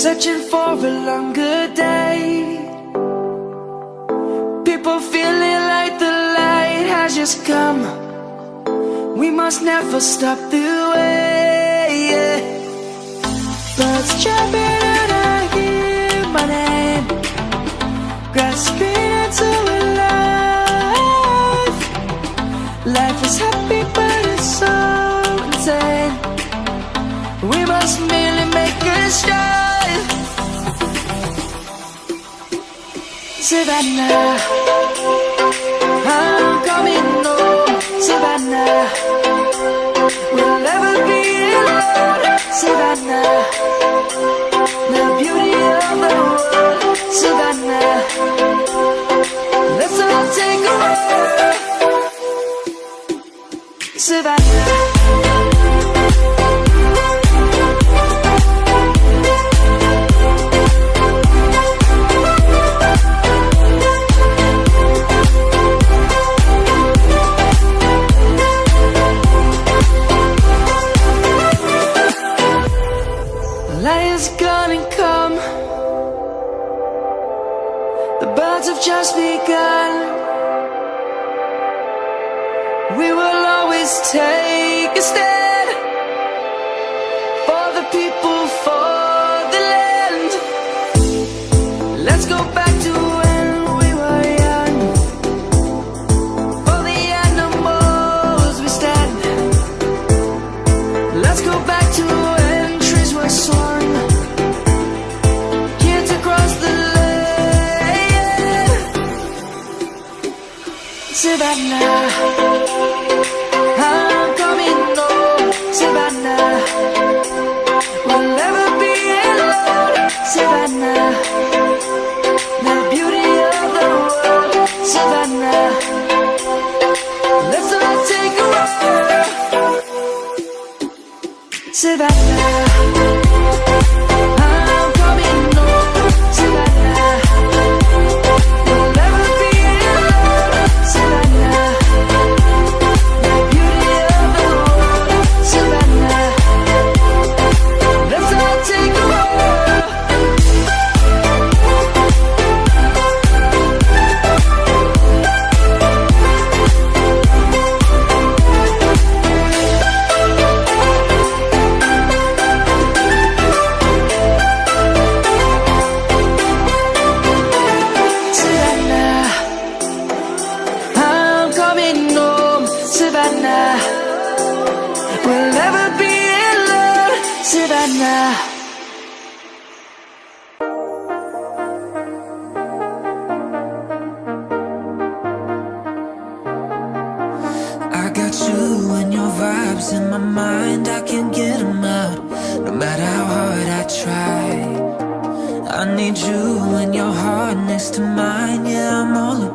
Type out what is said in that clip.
searching for a longer day. People feeling like the light has just come. We must never stop the way, yeah. Birds chirping and I hear my name, grasping into a life. Life is happy but it's so insane. We must merely make a start. Savannah, I'm coming home. Savannah, we'll never be alone. Savannah, the beauty of the world. Savannah, let's all take a ride. Savannah. Light is gonna come. The birds have just begun. We will always take a stand for the people, for the land. Let's go back to when we were young. For the animals we stand. Let's go back to when trees were soaring, kids across the land. Savannah, I'm coming home. Savannah, we'll never be alone. Savannah, the beauty of the world. Savannah, let's all take a ride. Savannah, I'm coming home. Savannah, we'll never be alone. Savannah, the beauty of the world. Savannah, let's all take a ride. Savannah, I'm coming home. Savannah, we'll never be alone. Savannah. I got you and your vibes in my mind, I can't get them out, no matter how hard I try. I need you and your heart next to mine, yeah, I'm all